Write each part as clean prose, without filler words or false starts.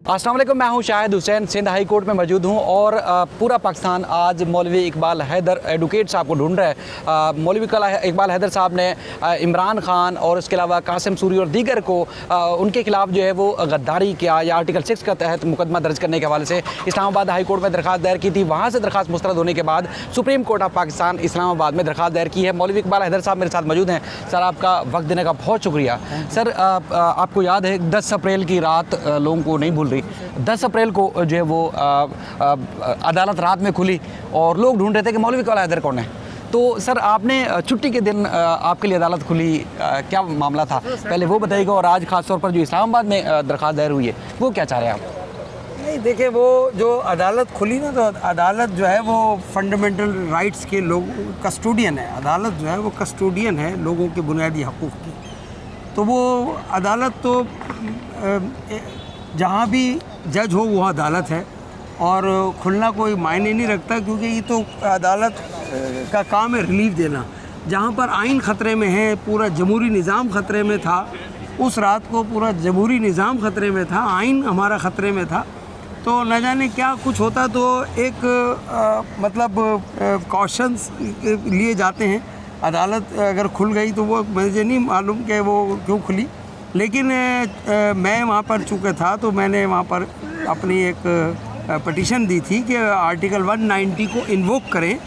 अस्सलाम वालेकुम, मैं हूं शाहिद हुसैन, सिंध हाई कोर्ट में मौजूद हूं और पूरा पाकिस्तान आज मौलवी इकबाल हैदर एडवोकेट साहब को ढूंढ रहा है। मौलवी इकबाल हैदर साहब ने इमरान खान और उसके अलावा कासिम सूरी और दीगर को उनके खिलाफ जो है वो गद्दारी किया या आर्टिकल 6 के तहत मुकदमा दर्ज करने के हवाले से इस्लामाबाद हाई कोर्ट में दरख्वास्त दायर की थी। वहाँ से दरख्वास्त मुस्तरद होने के बाद supreme court of Pakistan Islamabad में दरख्वास्त दायर की है। मौलवी इकबाल हैदर साहब मेरे साथ मौजूद हैं। सर, आपका वक्त देने का बहुत शुक्रिया। सर, आपको याद है 10 अप्रैल की रात लोगों को नहीं भूल रही, 10 अप्रैल को जो है वो अदालत रात में खुली और लोग ढूंढ रहे थे कि मौलवी इकबाल हैदर कौन है। तो सर, आपने छुट्टी के दिन आपके लिए अदालत खुली, क्या मामला था पहले वो बताइएगा, और आज ख़ास तौर पर जो इस्लामाबाद में दरख्वास्त दायर हुई है वो क्या चाह रहे हैं आप? नहीं, देखिए, वो जो अदालत खुली ना, तो अदालत जो है वो फंडामेंटल राइट्स के लोग कस्टोडियन है। अदालत जो है वो कस्टोडियन है लोगों के बुनियादी हकूक़ की। तो वो अदालत तो जहाँ भी जज हो वो अदालत है और खुलना कोई मायने नहीं रखता, क्योंकि ये तो अदालत का काम है रिलीफ देना। जहाँ पर आइन ख़तरे में है, पूरा जमहूरी निज़ाम ख़तरे में था, उस रात को पूरा जमहूरी निज़ाम ख़तरे में था, आइन हमारा ख़तरे में था। तो न जाने क्या कुछ होता, तो एक मतलब कॉशंस लिए जाते हैं। अदालत अगर खुल गई तो वो मुझे नहीं मालूम कि वो क्यों खुली, लेकिन मैं वहाँ पर चूँकि था तो मैंने वहाँ पर अपनी एक पटिशन दी थी कि आर्टिकल 190 को इन्वोक करें,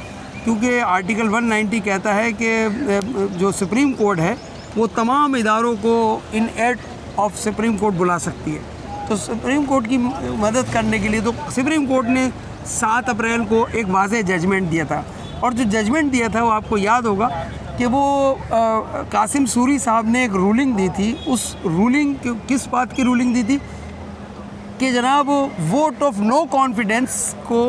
क्योंकि आर्टिकल 190 कहता है कि जो सुप्रीम कोर्ट है वो तमाम इदारों को in aid of supreme court बुला सकती है। तो सुप्रीम कोर्ट की मदद करने के लिए तो सुप्रीम कोर्ट ने 7 अप्रैल को एक वाज़ेह जजमेंट दिया था, और जो जजमेंट दिया था वो आपको याद होगा कि वो कासिम सूरी साहब ने एक रूलिंग दी थी। उस रूलिंग किस बात की रूलिंग दी थी कि जनाब वोट ऑफ नो कॉन्फिडेंस को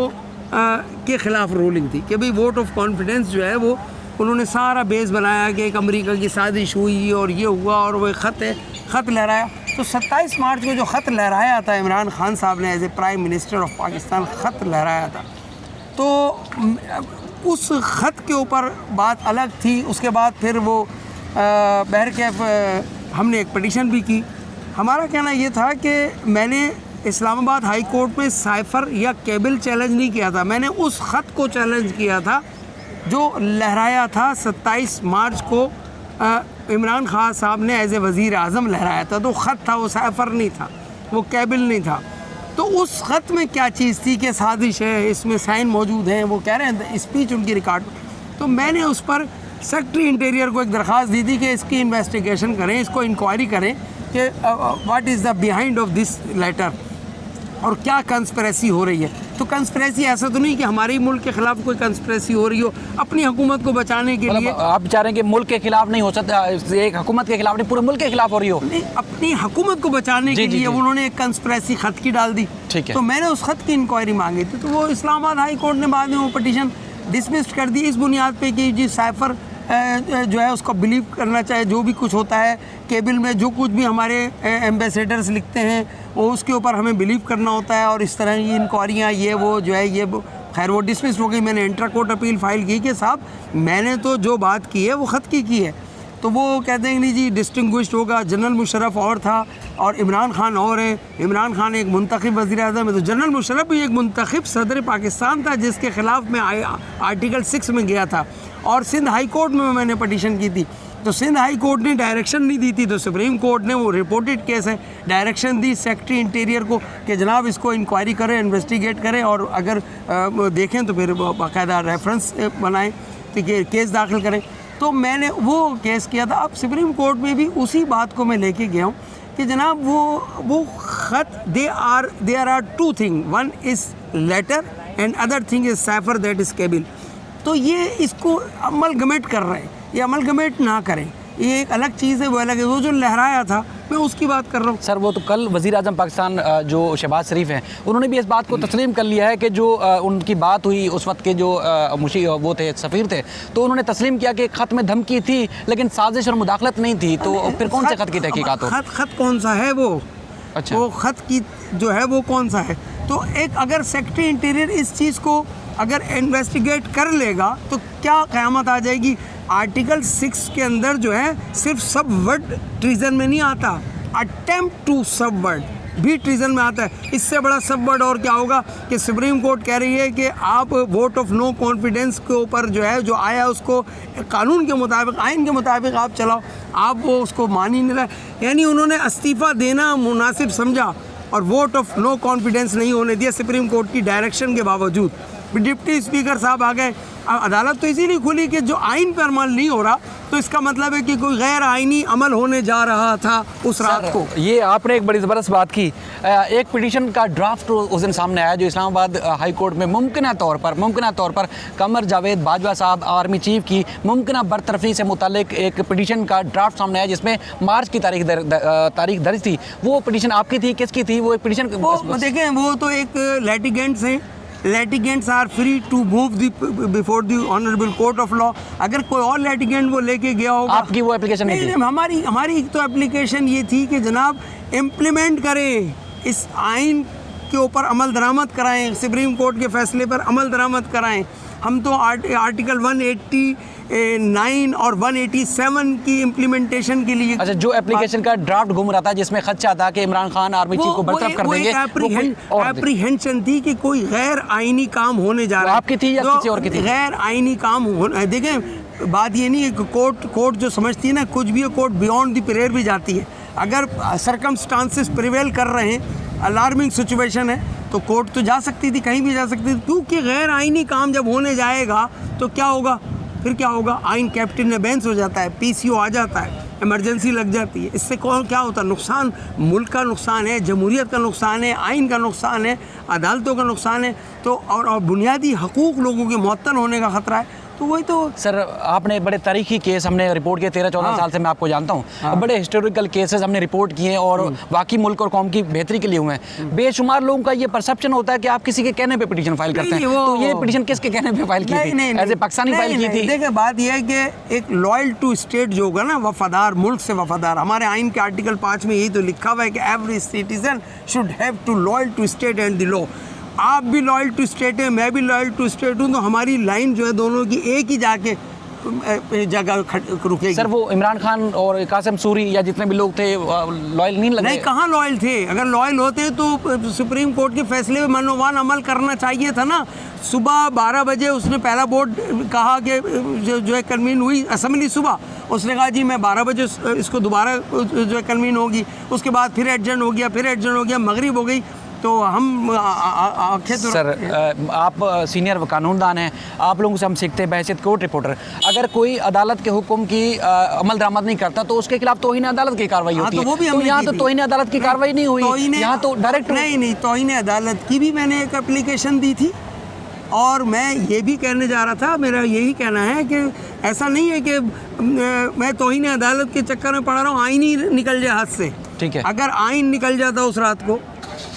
के ख़िलाफ़ रूलिंग थी कि भाई वोट ऑफ कॉन्फिडेंस जो है वो उन्होंने सारा बेस बनाया कि एक अमेरिका की साजिश हुई और ये हुआ और वो ख़त लहराया। तो 27 मार्च को जो ख़त लहराया था इमरान खान साहब ने as a prime minister of Pakistan ख़त लहराया था, तो उस ख़त के ऊपर बात अलग थी। उसके बाद फिर वो बहरकैफ हमने एक पटिशन भी की। हमारा कहना ये था कि मैंने इस्लामाबाद हाई कोर्ट में साइफ़र या केबल चैलेंज नहीं किया था, मैंने उस ख़त को चैलेंज किया था जो लहराया था 27 मार्च को इमरान खान साहब ने एज ए वज़ीर आज़म लहराया था। तो ख़त था, वो साइफ़र नहीं था, वो केबल नहीं था। तो उस ख़त में क्या चीज़ थी कि साजिश है, इसमें साइन मौजूद हैं, वो कह रहे हैं स्पीच उनकी रिकॉर्ड। तो मैंने उस पर सेक्रेटरी इंटीरियर को एक दरख्वास्त दी थी कि इसकी इन्वेस्टिगेशन करें, इसको इंक्वायरी करें कि what is the behind of this letter और क्या कंस्पिरेसी हो रही है। तो कंस्पिरेसी ऐसा तो नहीं कि हमारे ही मुल्क के ख़िलाफ़ कोई कंस्पिरेसी हो रही हो, अपनी हुकूमत को बचाने के लिए। आप चाह रहे हैं कि मुल्क के खिलाफ नहीं हो सकता, एक हुकूमत के खिलाफ नहीं, पूरे मुल्क के खिलाफ हो रही हो? नहीं, अपनी हुकूमत को बचाने के लिए उन्होंने एक कंस्पिरेसी ख़त की डाल दी। ठीक है। तो मैंने उस ख़त की इंक्वायरी मांगी थी, तो वो इस्लामाबाद हाई कोर्ट ने बाद में वो पटिशन डिसमिस कर दी इस बुनियाद पे कि जी साइफ़र जो है उसको बिलीव करना चाहिए, जो भी कुछ होता है केबल में, जो कुछ भी हमारे एम्बेसडर्स लिखते हैं वो उसके ऊपर हमें बिलीव करना होता है। और इस तरह की इंक्वायरियाँ ये वो जो है ये खैर वो डिसमिस हो गई। मैंने इंट्रा कोर्ट अपील फ़ाइल की कि साहब मैंने तो जो बात की है वो ख़त की है। तो वो कहते हैं नहीं जी, डिस्टिंग्विश्ड होगा, जनरल मुशर्रफ और था और इमरान खान और है। इमरान खान एक मुंतखब वज़ीर आज़म है, तो जनरल मुशर्रफ भी एक मुंतखब सदर पाकिस्तान था जिसके ख़िलाफ़ मैं आर्टिकल 6 में गया था और सिंध हाई कोर्ट में मैंने पटिशन की थी। तो सिंध हाई कोर्ट ने डायरेक्शन नहीं दी थी, तो सुप्रीम कोर्ट ने, वो रिपोर्टेड केस है, डायरेक्शन दी सेक्रेटरी इंटीरियर को कि जनाब इसको इंक्वायरी करें, इन्वेस्टिगेट करें और अगर देखें तो फिर बाकायदा रेफरेंस बनाएं, तो केस दाखिल करें। तो मैंने वो केस किया था। अब सुप्रीम कोर्ट में भी उसी बात को मैं लेके गया हूँ कि जनाब वो ख़त there are 2 thing, one is letter and other thing is cipher that is cable. तो ये इसको अमलगमेट कर रहे हैं, ये अमलगमेट ना करें, ये एक अलग चीज़ है, वो अलग है। वो जो लहराया था मैं उसकी बात कर रहा हूँ। सर, वो तो कल वज़ीर आज़म पाकिस्तान जो शहबाज शरीफ हैं उन्होंने भी इस बात को तस्लीम कर लिया है कि जो उनकी बात हुई उस वक्त के जो वो थे सफ़ीर थे, तो उन्होंने तस्लीम किया कि ख़त में धमकी थी लेकिन साजिश और मुदाखलत नहीं थी। तो फिर कौन से ख़त की तहकीकात हो? ख़त कौन सा है वो? अच्छा, वो ख़त की जो है वो कौन सा है? तो एक अगर सेक्रेटरी इंटीरियर इस चीज़ को अगर इन्वेस्टिगेट कर लेगा तो क्या क़यामत आ जाएगी। आर्टिकल 6 के अंदर जो है सिर्फ सब वर्ड ट्रीजन में नहीं आता, अटेम्प्ट टू सब वर्ड भी ट्रीजन में आता है। इससे बड़ा सब वर्ड और क्या होगा कि सुप्रीम कोर्ट कह रही है कि आप वोट ऑफ नो कॉन्फिडेंस के ऊपर जो है, जो आया उसको कानून के मुताबिक, आइन के मुताबिक आप चलाओ, आप वो उसको मान ही नहीं रहे। यानी उन्होंने इस्तीफ़ा देना मुनासिब समझा और वोट ऑफ नो कॉन्फिडेंस नहीं होने दिया सुप्रीम कोर्ट की डायरेक्शन के बावजूद। डिप्टी स्पीकर साहब आ गए। अदालत तो इसीलिए खुली कि जो आइन पर अमल नहीं हो रहा, तो इसका मतलब है कि कोई गैर आइनी अमल होने जा रहा था उस रात को। ये आपने एक बड़ी ज़बरदस्त बात की। एक पिटीशन का ड्राफ्ट उस दिन सामने आया जो इस्लामाबाद हाई कोर्ट में मुमकिन तौर पर कमर जावेद बाजवा साहब आर्मी चीफ की मुमकिन बरतरफी से मुतालिक एक पिटीशन का ड्राफ्ट सामने आया जिसमें मार्च की तारीख दर्ज थी। वो पिटीशन आपकी थी, किसकी थी वो पिटीशन? देखें, वो तो एक लिटिगेंट्स हैं, litigants are free to move before the honourable court of law. अगर कोई और लिटिगेंट वो लेके गया होगा, आपकी वो एप्लीकेशन नहीं थी? हमारी तो एप्लीकेशन ये थी कि जनाब इम्प्लीमेंट करें, इस आइन के ऊपर अमल दरामद कराएं, सुप्रीम कोर्ट के फैसले पर अमल दरामद कराएं। हम तो आर्टिकल 189 और 187 की इम्प्लीमेंटेशन के लिए। अच्छा, जो एप्लीकेशन का ड्राफ्ट घूम रहा था जिसमें खदशा था कि इमरान खान आर्मी चीफ को बरतरफ कर देंगे, एप्रीहेंशन थी कि कोई गैर आइनी काम होने जा रहा है। आपकी थी या किसी और की थी? गैर आइनी काम होना, देखें बात ये नहीं है कि कोर्ट जो समझती है ना, कुछ भी कोर्ट बियॉन्ड द प्रेयर भी जाती है। अगर सरकमस्टांसेस प्रिवेल कर रहे हैं, अलार्मिंग सिचुएशन है, तो कोर्ट तो जा सकती थी, कहीं भी जा सकती थी। क्योंकि गैर आइनी काम जब होने जाएगा तो क्या होगा, फिर क्या होगा? आइन कैप्टन में बेंच हो जाता है, पीसीओ आ जाता है, इमरजेंसी लग जाती है। इससे कौन क्या होता है? नुकसान मुल्क का नुकसान है, जमहूरियत का नुकसान है, आइन का नुकसान है, अदालतों का नुकसान है, तो और बुनियादी हकूक़ लोगों के मुअत्तल होने का ख़तरा है। तो वही तो सर, आपने बड़े तारीखी केस हमने रिपोर्ट किए, 13-14 साल से मैं आपको जानता हूँ। बड़े हिस्टोरिकल केसेस हमने रिपोर्ट किए हैं और वाकई मुल्क और कौम की बेहतरी के लिए हुए हैं। बेशुमार लोगों का ये परसेप्शन होता है कि आप किसी के कहने पे पिटीशन फाइल करते हैं, तो ये पिटीशन किसके कहने पे फाइल की थी? एज ए पाकिस्तानी फाइल की थी? देखिए, बात यह है कि एक लॉयल टू स्टेट जो होगा ना, वफादार, मुल्क से वफादार, हमारे आइन के आर्टिकल 5 में यही तो लिखा हुआ है कि every citizen should have to loyal to state and the law. आप भी लॉयल टू स्टेट है, मैं भी लॉयल टू स्टेट हूँ, तो हमारी लाइन जो है दोनों की एक ही जाके जगह रुकेगी। सर, वो इमरान खान और कासिम सूरी या जितने भी लोग थे लॉयल नहीं लगे? नहीं, कहाँ लॉयल थे? अगर लॉयल होते तो सुप्रीम कोर्ट के फैसले में मनोवान अमल करना चाहिए था ना। सुबह 12 बजे उसने पहला बोर्ड कहा कि जो है कन्वीन हुई असेंबली सुबह, उसने कहा जी मैं 12 बजे इसको दोबारा जो है कन्वीन होगी। उसके बाद फिर एडजर्न हो गया, मगरिब हो गई, तो हम आंखें तो। सर, आप सीनियर कानूनदान हैं, आप लोगों से हम सीखते हैं बहैसियत कोर्ट रिपोर्टर। अगर कोई अदालत के हुक्म की अमल दरामद नहीं करता तो उसके खिलाफ तौहीन अदालत की कार्रवाई होती है। तो यहाँ तो तौहीन अदालत की कार्रवाई नहीं हुई, यहाँ तो डायरेक्ट नहीं, तौहीन अदालत की भी मैंने एक एप्लीकेशन दी थी। और मैं ये भी कहने जा रहा था, मेरा यही कहना है कि ऐसा नहीं है कि मैं तौहीन अदालत के चक्कर में पड़ रहा हूँ, आइन ही निकल जाए हाथ से। ठीक है, अगर आइन निकल जाता उस रात को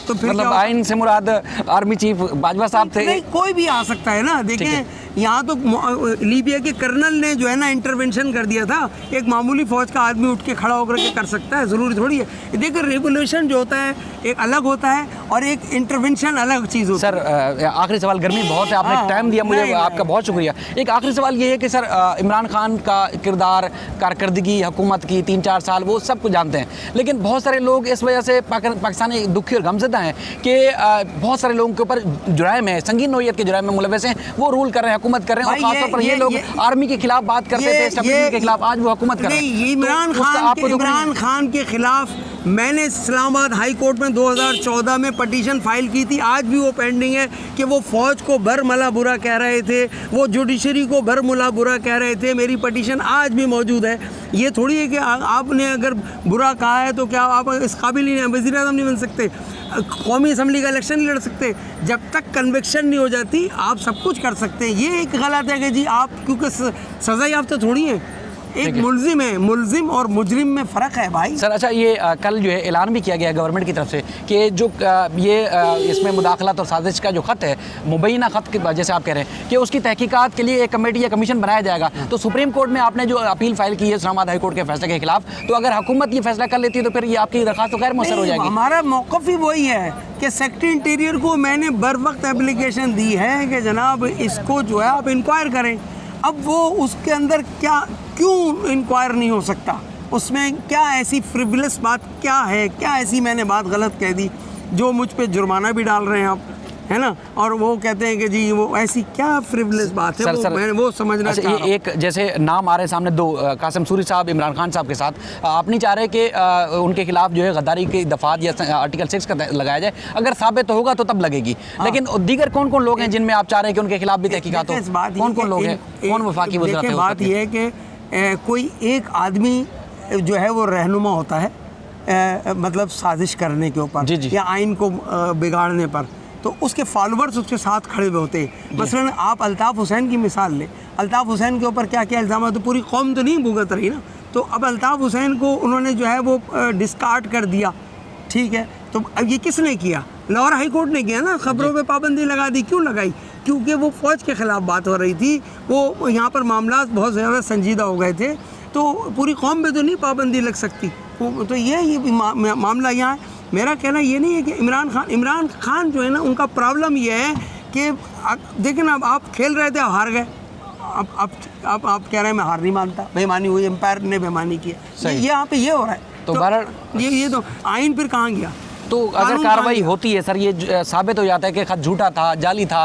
तो फिर मतलब आइन से मुराद आर्मी चीफ बाजवा साहब थे? नहीं, कोई भी आ सकता है ना। देखें, यहाँ तो लीबिया के कर्नल ने जो है ना इंटरवेंशन कर दिया था। एक मामूली फौज का आदमी उठ के खड़ा होकर के कर सकता है, ज़रूरी थोड़ी है। देखिए, रेवोल्यूशन जो होता है एक अलग होता है और एक इंटरवेंशन अलग चीज़ होती है। सर, आखिरी सवाल, गर्मी बहुत है, आपने टाइम दिया मुझे, आपका बहुत शुक्रिया। एक आखिरी सवाल ये है कि सर, इमरान खान का किरदार, कारकर्दगी हुकूमत की 3-4 साल, वो सब कुछ जानते हैं, लेकिन बहुत सारे लोग इस वजह से पाकिस्तानी दुखी और गमज़दा हैं कि बहुत सारे लोगों के ऊपर जुराइम है, संगीन नौइयत के जुराइम में मुलव्वस हैं, वो रूल कर रहे हैं, हुकूमत कर रहे हैं। और खासतौर पर ये लोग आर्मी के खिलाफ बात करते थे, एस्टेब्लिशमेंट के खिलाफ, आज वो हुकूमत कर रहे हैं। इमरान खान के खिलाफ मैंने इस्लामाबाद हाई कोर्ट में 2014 में पटिशन फाइल की थी, आज भी वो पेंडिंग है कि वो फ़ौज को बरमला बुरा कह रहे थे, वो जुडिशरी को बरमला बुरा कह रहे थे। मेरी पटिशन आज भी मौजूद है। ये थोड़ी है कि आपने अगर बुरा कहा है तो क्या आप इस काबिल ही नहीं, वज़ीर आज़म नहीं बन सकते, कौमी असम्बली का इलेक्शन नहीं लड़ सकते। जब तक कन्विक्शन नहीं हो जाती आप सब कुछ कर सकते हैं। ये एक गलत है कि जी आप, क्योंकि सज़ा याफ्ता थोड़ी है, एक मुल्जिम है, मुल्जिम और मुजरिम में फ़र्क है भाई। सर, अच्छा, ये कल जो है ऐलान भी किया गया गवर्नमेंट की तरफ से कि जो इसमें मुदाखलत और साजिश का जो ख़त है, मुबैना ख़त की वजह से आप कह रहे हैं कि उसकी तहकीकात के लिए एक कमेटी या कमीशन बनाया जाएगा। तो सुप्रीम कोर्ट में आपने जो अपील फाइल की है इस्लामाबाद हाई कोर्ट के फैसले के खिलाफ, तो अगर हुकूमत ये फैसला कर लेती है तो फिर ये आपकी दरख्वास्त तो गैर मौसर हो जाएगी। हमारा मौक़िफ़ ही वही है कि सेक्रेटरी इंटीरियर को मैंने बर वक्त एप्लीकेशन दी है कि जनाब इसको जो है आप इंक्वायर करें। अब वो उसके अंदर क्यों इंक्वायर नहीं हो सकता? उसमें क्या ऐसी फ्रिवलस बात क्या है, क्या ऐसी मैंने बात गलत कह दी जो मुझ पे जुर्माना भी डाल रहे हैं आप, है ना? और वो कहते हैं कि जी वो ऐसी क्या फ्रिवलस बात है, मैंने वो समझना अच्छा, चाह रहा हूं। एक जैसे नाम आ रहे हैं सामने दो, कासिम सूरी साहब, इमरान खान साहब के साथ, आप नहीं चाह रहे कि उनके खिलाफ जो है गद्दारी की दफात या आर्टिकल 6 का लगाया जाए? अगर साबित होगा तो तब लगेगी, लेकिन दीगर कौन कौन लोग हैं जिनमें आप चाह रहे हैं कि उनके खिलाफ भी तहकीकात हो? कौन कौन लोग हैं, कौन वफाकी वज़ीर है? बात यह है कि कोई एक आदमी जो है वो रहनुमा होता है मतलब साजिश करने के ऊपर या आइन को बिगाड़ने पर, तो उसके फॉलोअर्स उसके साथ खड़े हुए होते हैं। मसलन आप अल्ताफ़ हुसैन की मिसाल लें, अल्ताफ़ हुसैन के ऊपर क्या क्या इल्ज़ाम, तो पूरी कौम तो नहीं भुगत रही ना, तो अब अल्ताफ़ हुसैन को उन्होंने जो है वो डिस्कार्ड कर दिया, ठीक है? तो अब ये किसने किया? लाहौर हाई कोर्ट ने किया ना, खबरों पे पाबंदी लगा दी। क्यों लगाई? क्योंकि वो फ़ौज के ख़िलाफ़ बात हो रही थी, वो यहाँ पर मामला बहुत ज़्यादा संजीदा हो गए थे, तो पूरी कौम पे तो नहीं पाबंदी लग सकती। तो ये मामला यहाँ है। मेरा कहना ये नहीं है कि इमरान खान जो है ना, उनका प्रॉब्लम ये है कि देखें ना, अब आप खेल रहे थे, हार गए, अब आप कह रहे हैं मैं हार नहीं मानता, बेईमानी हुई, एम्पायर ने बेईमानी की। ये यहाँ पे ये हो रहा है, तो ये तो आइन फिर कहाँ गया? तो अगर कार्रवाई होती है सर, ये साबित हो जाता है कि खत झूठा था, जाली था,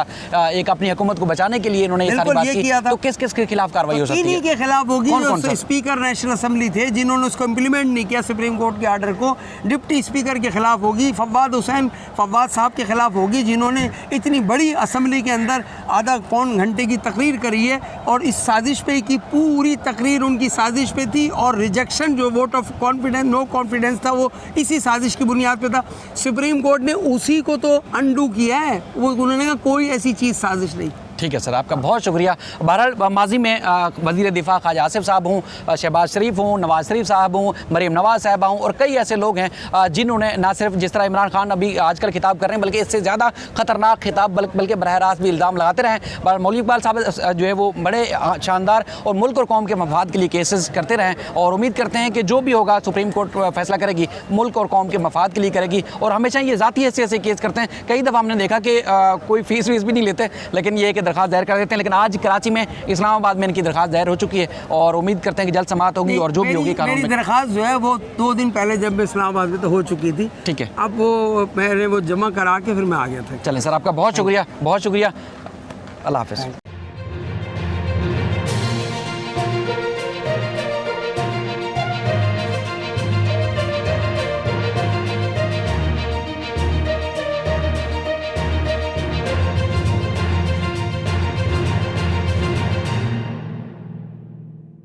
एक अपनी हुकूमत को बचाने के लिए इन्होंने ये सारी बात की, तो किस किस के खिलाफ कार्रवाई हो सकती है? इन्हीं के खिलाफ होगी जो स्पीकर नेशनल असेंबली थे, जिन्होंने उसको इम्प्लीमेंट नहीं किया सुप्रीम कोर्ट के आर्डर को। डिप्टी स्पीकर के खिलाफ होगी, फवाद साहब के खिलाफ होगी, जिन्होंने इतनी बड़ी असेंबली के अंदर आधा पौन घंटे की तकरीर करी है, और इस साजिश पे की पूरी तकरीर उनकी साजिश पे थी, और रिजेक्शन जो vote of confidence, no confidence था, वो इसी साजिश की बुनियाद पे था। सुप्रीम कोर्ट ने उसी को तो अंडू किया है, वो उन्होंने कहा कोई ऐसी चीज़ साजिश नहीं। ठीक है सर, आपका बहुत शुक्रिया। बहरहाल माजी में वज़ीर दिफा ख्वाजा आसिफ साहब हूँ, शहबाज शरीफ हूँ, नवाज़ शरीफ साहब हूँ, मरीम नवाज़ साहबा हूँ, और कई ऐसे लोग हैं जिन्होंने ना सिर्फ जिस तरह इमरान खान अभी आजकल खिताब कर रहे हैं, बल्कि इससे ज़्यादा ख़तरनाक खिताब बल्कि बरह रास्त भी इल्ज़ाम लगाते रहे हैं। मौलवी इकबाल साहब जो है वो बड़े शानदार और मुल्क और कौम के मफाद के लिए केसेस करते रहें, और उम्मीद करते हैं कि जो भी होगा सुप्रीम कोर्ट फैसला करेगी, मुल्क और कौम के मफाद के लिए करेगी। और हमेशा ये ज़ाती हैसियत से केस करते हैं। कई दफ़ा हमने देखा कि कोई फ़ीस वीस भी नहीं लेते, लेकिन ये कि दरख्वास्त दायर कर देते हैं। लेकिन आज कराची में, इस्लामाबाद में इनकी दरख्वास्त दायर हो चुकी है, और उम्मीद करते हैं कि जल्द समाअत होगी, और जो भी होगी कानून में। मेरी दरख्वास्त जो है वो 2 दिन पहले जब मैं इस्लामाबाद में तो हो चुकी थी, ठीक है। अब वो मैंने वो जमा करा के फिर मैं आ गया था। चलें सर, आपका बहुत शुक्रिया, बहुत शुक्रिया। अल्लाह हाफ़िज़।